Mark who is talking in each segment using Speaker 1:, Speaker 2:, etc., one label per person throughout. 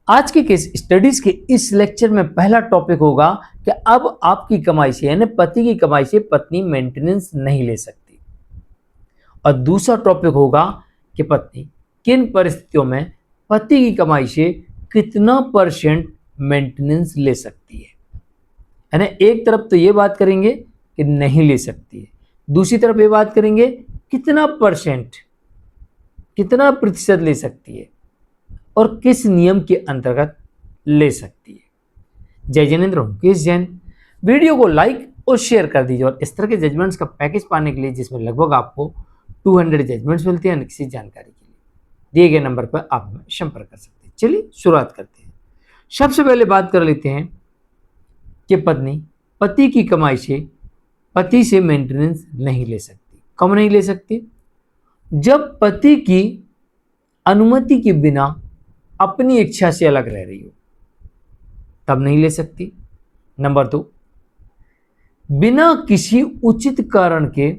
Speaker 1: आज के case studies के इस लेक्चर में पहला टॉपिक होगा कि अब आपकी कमाई से यानी पति की कमाई से पत्नी मेंटेनेंस नहीं ले सकती, और दूसरा टॉपिक होगा कि पत्नी किन परिस्थितियों में पति की कमाई से कितना परसेंट मेंटेनेंस ले सकती है। यानी एक तरफ तो ये बात करेंगे कि नहीं ले सकती है, दूसरी तरफ ये बात करेंगे कितना परसेंट, कितना प्रतिशत ले सकती है और किस नियम के अंतर्गत ले सकती है। जय जिनेंद्र, मुकेश जैन। वीडियो को लाइक और शेयर कर दीजिए, और इस तरह के जजमेंट्स का पैकेज पाने के लिए जिसमें लगभग आपको 200 जजमेंट्स मिलते हैं किसी जानकारी के लिए दिए गए नंबर पर आप हमें संपर्क कर सकते हैं। चलिए शुरुआत करते हैं। सबसे पहले बात कर लेते हैं कि पत्नी पति की कमाई से पति से मेंटेनेंस नहीं ले सकती। कब नहीं ले सकती? जब पति की अनुमति के बिना अपनी इच्छा से अलग रह रही हो, तब नहीं ले सकती। नंबर 2, बिना किसी उचित कारण के,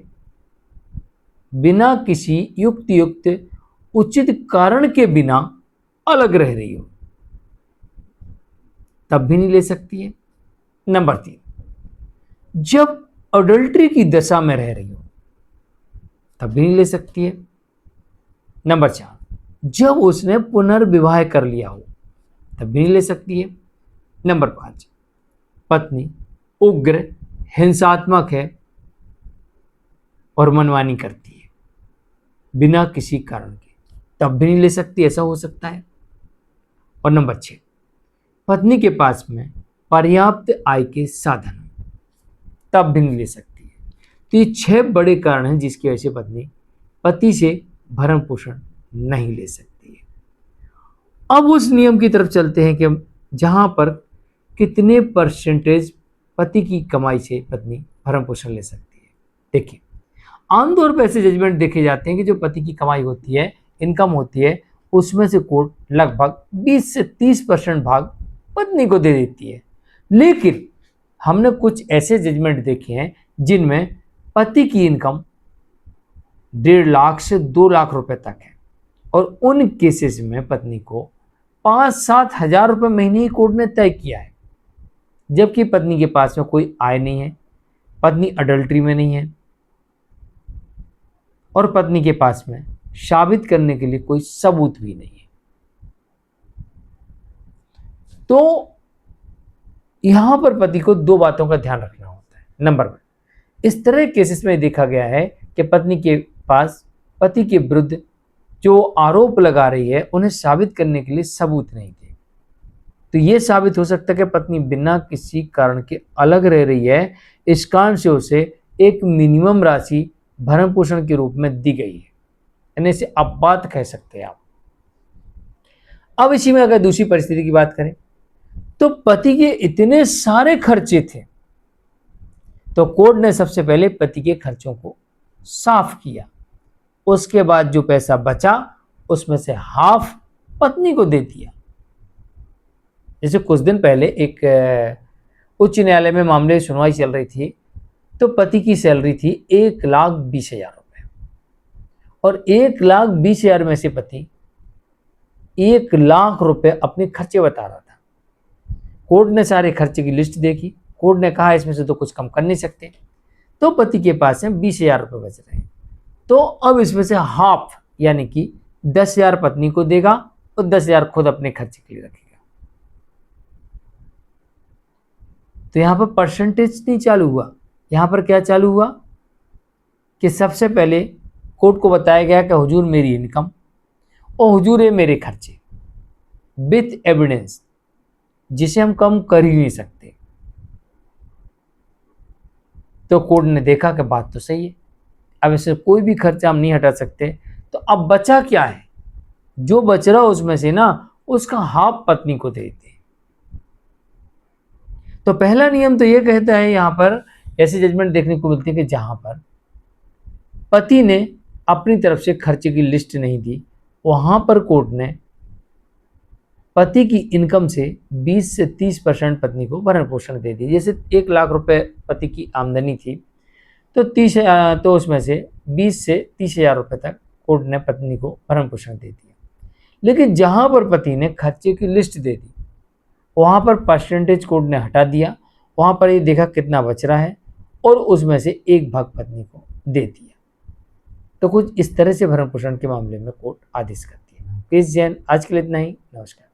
Speaker 1: बिना किसी युक्त उचित कारण के बिना अलग रह रही हो, तब भी नहीं ले सकती है। नंबर 3, जब अडल्ट्री की दशा में रह रही हो, तब भी नहीं ले सकती है। नंबर 4, जब उसने पुनर्विवाह कर लिया हो, तब भी नहीं ले सकती है। नंबर 5, पत्नी उग्र, हिंसात्मक है और मनमानी करती है बिना किसी कारण के, तब भी नहीं ले सकती, ऐसा हो सकता है। और नंबर 6, पत्नी के पास में पर्याप्त आय के साधन, तब भी नहीं ले सकती है। तो ये 6 बड़े कारण हैं जिसकी वजह से पत्नी पति से भरण पोषण नहीं ले सकती है। अब उस नियम की तरफ चलते हैं कि जहां पर कितने परसेंटेज पति की कमाई से पत्नी भरण पोषण ले सकती है। देखिए, आमतौर पर ऐसे जजमेंट देखे जाते हैं कि जो पति की कमाई होती है, इनकम होती है, उसमें से कोर्ट लगभग 20 से 30% भाग पत्नी को दे देती है। लेकिन हमने कुछ ऐसे जजमेंट देखे हैं जिनमें पति की इनकम 1.5 लाख से 2 लाख रुपए तक है, और उन केसेस में पत्नी को 5-7 हजार रुपये महीने ही कोर्ट ने तय किया है, जबकि पत्नी के पास में कोई आय नहीं है, पत्नी अडल्ट्री में नहीं है, और पत्नी के पास में साबित करने के लिए कोई सबूत भी नहीं है। तो यहां पर पति को 2 बातों का ध्यान रखना होता है। नंबर 1, इस तरह के केसेस में देखा गया है कि पत्नी के पास पति के विरुद्ध जो आरोप लगा रही है उन्हें साबित करने के लिए सबूत नहीं थे। तो यह साबित हो सकता है कि पत्नी बिना किसी कारण के अलग रह रही है, इस कारण से उसे एक मिनिमम राशि भरण पोषण के रूप में दी गई है, यानी इसे अपवाद कह सकते हैं आप। अब इसी में अगर दूसरी परिस्थिति की बात करें तो पति के इतने सारे खर्चे थे, तो कोर्ट ने सबसे पहले पति के खर्चों को साफ किया, उसके बाद जो पैसा बचा उसमें से हाफ पत्नी को दे दिया। जैसे कुछ दिन पहले एक उच्च न्यायालय में मामले की सुनवाई चल रही थी, तो पति की सैलरी थी 1,20,000 रुपये, और 1,20,000 में से पति 1 लाख रुपए अपने खर्चे बता रहा था। कोर्ट ने सारे खर्चे की लिस्ट देखी, कोर्ट ने कहा इसमें से तो कुछ कम कर नहीं सकते, तो पति के पास में 20,000 रुपये बच रहे हैं। तो अब इसमें से हाफ यानी कि 10,000 पत्नी को देगा और 10,000 खुद अपने खर्चे के लिए रखेगा। तो यहां पर परसेंटेज नहीं चालू हुआ, यहां पर क्या चालू हुआ कि सबसे पहले कोर्ट को बताया गया कि हुजूर मेरी इनकम और हुजूर ये मेरे खर्चे विथ एविडेंस, जिसे हम कम कर ही नहीं सकते। तो कोर्ट ने देखा कि बात तो सही है, अब इससे कोई भी खर्चा हम नहीं हटा सकते, तो अब बचा क्या है? जो बच रहा उसमें से ना उसका हाफ पत्नी को दे देते। तो पहला नियम तो यह कहता है, यहां पर ऐसे जजमेंट देखने को मिलती है कि जहां पर पति ने अपनी तरफ से खर्चे की लिस्ट नहीं दी, वहां पर कोर्ट ने पति की इनकम से 20 से 30% पत्नी को भरण पोषण दे दी। जैसे 1 लाख रुपए पति की आमदनी थी, तो उसमें से 20 से 30,000 रुपये तक कोर्ट ने पत्नी को भरण पोषण दे दिया। लेकिन जहां पर पति ने खर्चे की लिस्ट दे दी, वहां पर परसेंटेज कोड ने हटा दिया, वहां पर ये देखा कितना बच रहा है और उसमें से एक भाग पत्नी को दे दिया। तो कुछ इस तरह से भरण पोषण के मामले में कोर्ट आदेश करती है। केस जैन, आज के लिए इतना ही। नमस्कार।